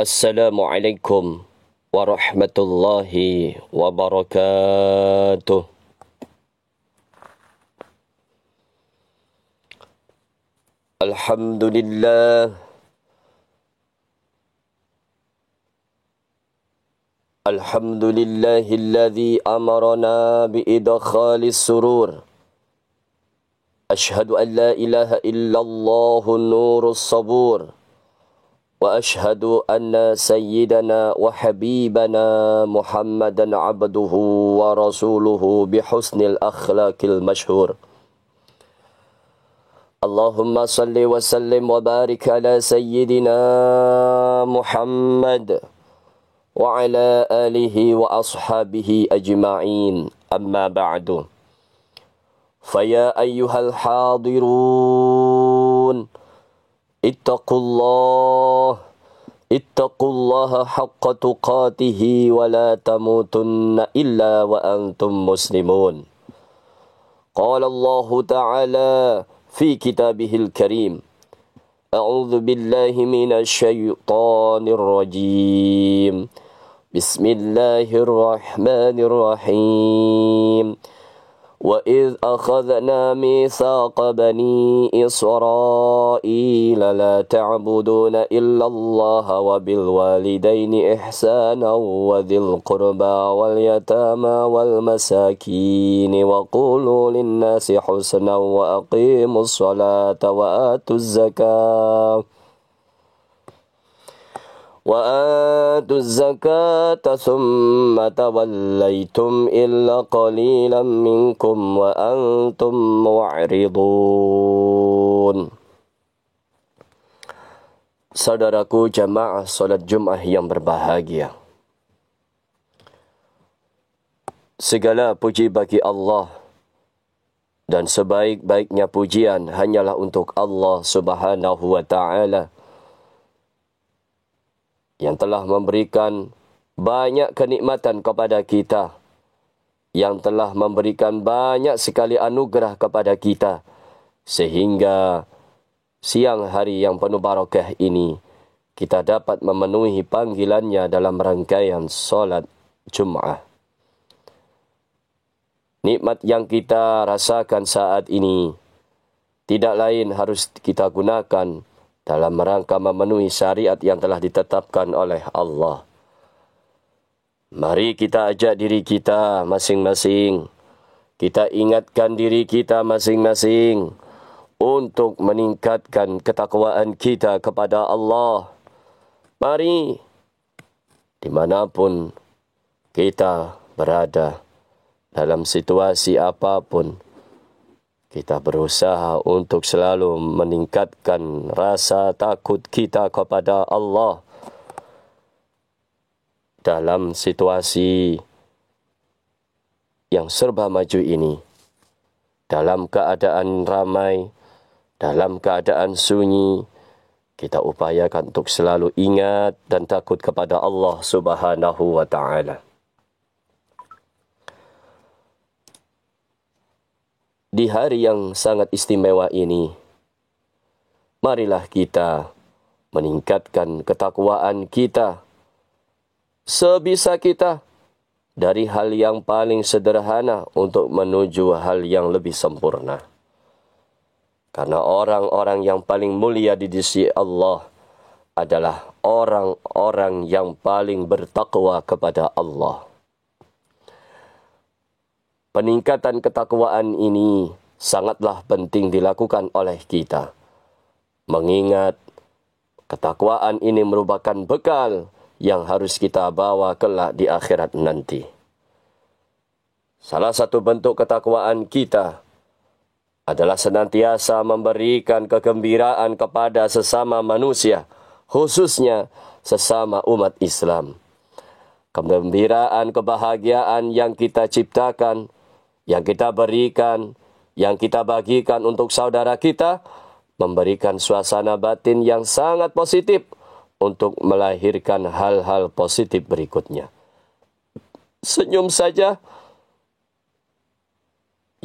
Assalamualaikum warahmatullahi wabarakatuh. Alhamdulillah. Alhamdulillahilladzi amarna biidkhalis surur. Ashhadu an la ilaha illallah nurus sabur. وأشهد أن سيدنا وحبيبنا محمدا عبده ورسوله بحسن الأخلاق المشهور. اللهم صل وسلم وبارك على سيدنا محمد وعلى آله وأصحابه أجمعين. أما بعد، فيا أيها الحاضرون، اتقوا الله حق تقاته ولا تموتن إلا وأنتم مسلمون. قال الله تعالى في كتابه الكريم: أعوذ بالله من الشيطان الرجيم. بسم الله الرحمن الرحيم. وَإِذْ أَخَذْنَا مِيثَاقَ بَنِي إِسْرَائِيلَ لَا تَعْبُدُونَ إِلَّا اللَّهَ وَبِالْوَالِدَيْنِ إِحْسَانًا وَذِي الْقُرْبَى وَالْيَتَامَى وَالْمَسَاكِينِ وَقُولُوا لِلنَّاسِ حُسْنًا وَأَقِيمُوا الصَّلَاةَ وآتوا الزكاة ثم توليتم إلا قليلا منكم وأنتم معرضون. Saudaraku jamaah salat Jumat yang berbahagia, segala puji bagi Allah, dan sebaik-baiknya pujian hanyalah untuk Allah Subhanahu wa Ta'ala, yang telah memberikan banyak kenikmatan kepada kita, yang telah memberikan banyak sekali anugerah kepada kita, sehingga siang hari yang penuh barakah ini kita dapat memenuhi panggilannya dalam rangkaian solat Jum'ah. Nikmat yang kita rasakan saat ini tidak lain harus kita gunakan dalam rangka memenuhi syariat yang telah ditetapkan oleh Allah. Mari kita ajak diri kita masing-masing, kita ingatkan diri kita masing-masing untuk meningkatkan ketakwaan kita kepada Allah. Mari, dimanapun kita berada, dalam situasi apapun, kita berusaha untuk selalu meningkatkan rasa takut kita kepada Allah dalam situasi yang serba maju ini. Dalam keadaan ramai, dalam keadaan sunyi, kita upayakan untuk selalu ingat dan takut kepada Allah Subhanahu wa Ta'ala. Di hari yang sangat istimewa ini, marilah kita meningkatkan ketakwaan kita sebisa kita dari hal yang paling sederhana untuk menuju hal yang lebih sempurna. Karena orang-orang yang paling mulia di sisi Allah adalah orang-orang yang paling bertakwa kepada Allah. Peningkatan ketakwaan ini sangatlah penting dilakukan oleh kita, mengingat ketakwaan ini merupakan bekal yang harus kita bawa kelak di akhirat nanti. Salah satu bentuk ketakwaan kita adalah senantiasa memberikan kegembiraan kepada sesama manusia, khususnya sesama umat Islam. Kegembiraan, kebahagiaan yang kita ciptakan, yang kita berikan, yang kita bagikan untuk saudara kita, memberikan suasana batin yang sangat positif untuk melahirkan hal-hal positif berikutnya. Senyum saja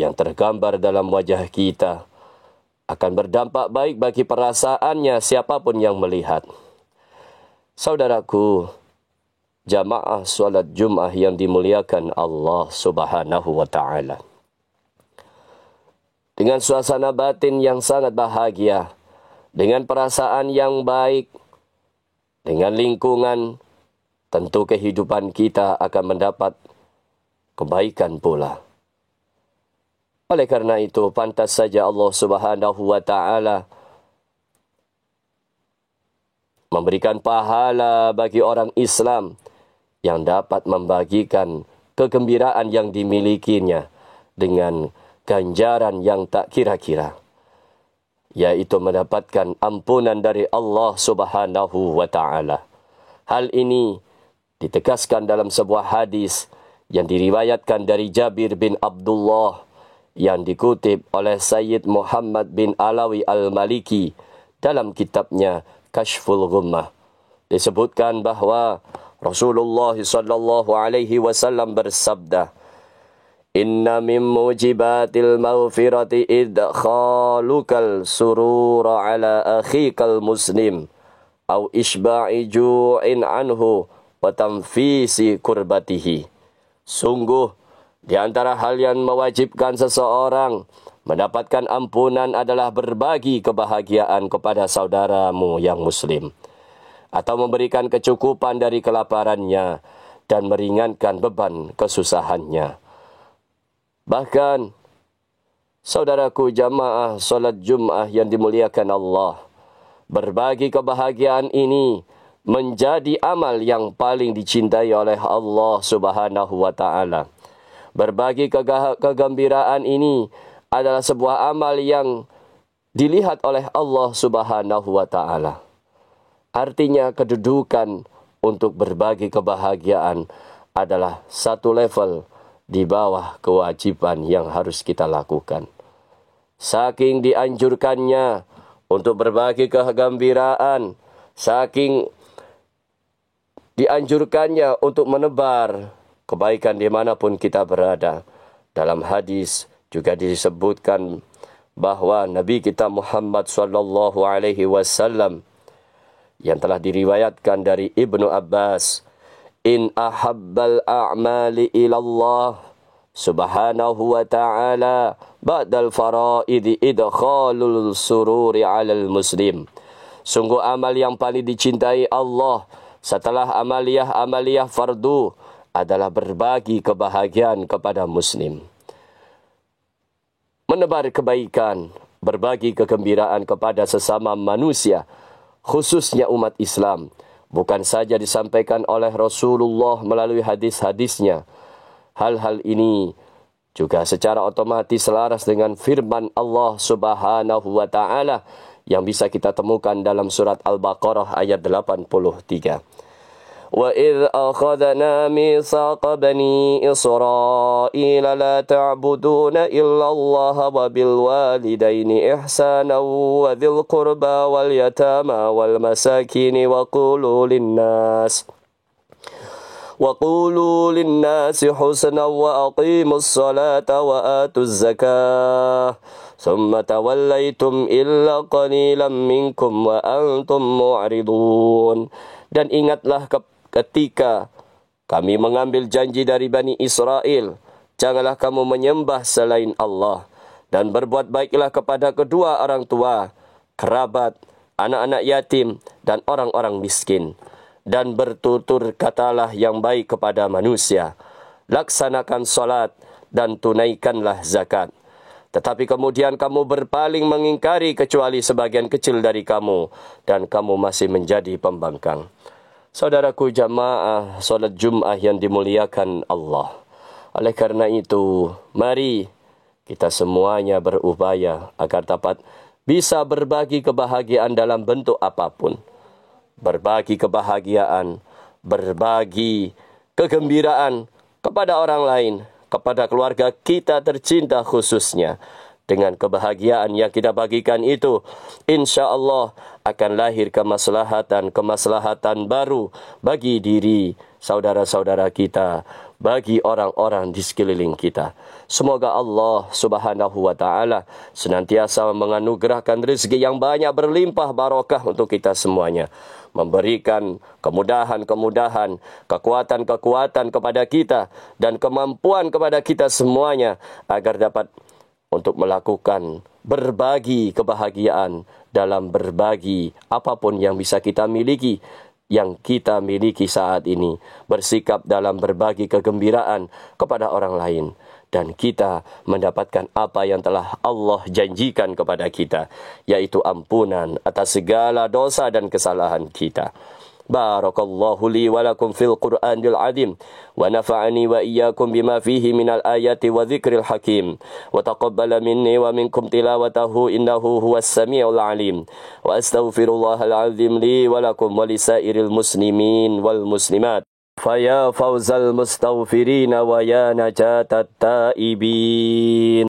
yang tergambar dalam wajah kita akan berdampak baik bagi perasaannya siapapun yang melihat. Saudaraku, jamaah solat Jum'ah yang dimuliakan Allah Subhanahu wa ta'ala. Dengan suasana batin yang sangat bahagia, dengan perasaan yang baik, dengan lingkungan, tentu kehidupan kita akan mendapat kebaikan pula. Oleh karena itu, pantas saja Allah Subhanahu wa ta'ala memberikan pahala bagi orang Islam yang dapat membagikan kegembiraan yang dimilikinya dengan ganjaran yang tak kira-kira, yaitu mendapatkan ampunan dari Allah Subhanahu wa ta'ala. Hal ini ditegaskan dalam sebuah hadis yang diriwayatkan dari Jabir bin Abdullah yang dikutip oleh Sayyid Muhammad bin Alawi Al-Maliki dalam kitabnya Kashful Ghummah. Disebutkan bahawa Rasulullah sallallahu alaihi wasallam bersabda, "Inna min mujibatil maghfirati idkhalukal surura ala akhikal muslim au isba'i ju'in anhu wa tanfisi kurbatihi." Sungguh di antara hal yang mewajibkan seseorang mendapatkan ampunan adalah berbagi kebahagiaan kepada saudaramu yang muslim, atau memberikan kecukupan dari kelaparannya dan meringankan beban kesusahannya. Bahkan, saudaraku jamaah solat Jum'ah yang dimuliakan Allah, berbagi kebahagiaan ini menjadi amal yang paling dicintai oleh Allah Subhanahu wa ta'ala. Berbagi kegembiraan ini adalah sebuah amal yang dilihat oleh Allah Subhanahu wa ta'ala. Artinya kedudukan untuk berbagi kebahagiaan adalah satu level di bawah kewajiban yang harus kita lakukan. Saking dianjurkannya untuk berbagi kegembiraan, saking dianjurkannya untuk menebar kebaikan dimanapun kita berada. Dalam hadis juga disebutkan bahawa Nabi kita Muhammad sallallahu alaihi wasallam yang telah diriwayatkan dari Ibnu Abbas, "In ahabbal a'mali ilallah subhanahu wa ta'ala ba'dal fara'idi idkhalul sururi 'alal muslim." Sungguh amal yang paling dicintai Allah setelah amaliyah fardu adalah berbagi kebahagiaan kepada muslim. Menebar kebaikan, berbagi kegembiraan kepada sesama manusia, khususnya umat Islam, bukan saja disampaikan oleh Rasulullah melalui hadis-hadisnya. Hal-hal ini juga secara otomatis selaras dengan firman Allah Subhanahu wa ta'ala yang bisa kita temukan dalam surat Al-Baqarah ayat 83. وَإِذْ أَخَذْنَا مِيثَاقَ بَنِي إِسْرَائِيلَ لَا تَعْبُدُونَ إِلَّا اللَّهَ وَبِالْوَالِدَيْنِ إِحْسَانًا وَذِي الْقُرْبَى وَالْيَتَامَى وَالْمَسَاكِينِ وَقُولُوا لِلنَّاسِ حُسْنًا وَأَقِيمُوا الصَّلَاةَ وَآتُوا الزَّكَاةَ ثُمَّ تَوَلَّيْتُمْ إِلَّا قَلِيلًا مِنْكُمْ وَأَنْتُمْ مُعْرِضُونَ. Dan ingatlah ketika kami mengambil janji dari Bani Israel, janganlah kamu menyembah selain Allah, dan berbuat baiklah kepada kedua orang tua, kerabat, anak-anak yatim, dan orang-orang miskin. Dan bertutur katalah yang baik kepada manusia, laksanakan salat dan tunaikanlah zakat. Tetapi kemudian kamu berpaling mengingkari kecuali sebagian kecil dari kamu, dan kamu masih menjadi pembangkang. Saudaraku jamaah solat Jum'ah yang dimuliakan Allah. Oleh karena itu, mari kita semuanya berupaya agar dapat bisa berbagi kebahagiaan dalam bentuk apapun. Berbagi kebahagiaan, berbagi kegembiraan kepada orang lain, kepada keluarga kita tercinta khususnya, dengan kebahagiaan yang kita bagikan itu, insya-Allah akan lahir kemaslahatan baru bagi diri saudara-saudara kita, bagi orang-orang di sekeliling kita. Semoga Allah Subhanahu wa taala senantiasa menganugerahkan rezeki yang banyak berlimpah barakah untuk kita semuanya, memberikan kemudahan-kemudahan, kekuatan-kekuatan kepada kita dan kemampuan kepada kita semuanya agar dapat untuk melakukan berbagi kebahagiaan dalam berbagi apapun yang bisa kita miliki, yang kita miliki saat ini, bersikap dalam berbagi kegembiraan kepada orang lain, dan kita mendapatkan apa yang telah Allah janjikan kepada kita, yaitu ampunan atas segala dosa dan kesalahan kita. Barakallahu li wa lakum fil Qur'anil azim wa nafa'ani wa iyyakum bima fihi minal ayati wa dzikril hakim wa taqabbala minni wa minkum tilawatahu innahu huwas samiul alim wa astaghfirullahal azim li wa lakum wa lisairil muslimin wal muslimat. Faya fawzal mustaghfirin wa ya najatat taibin.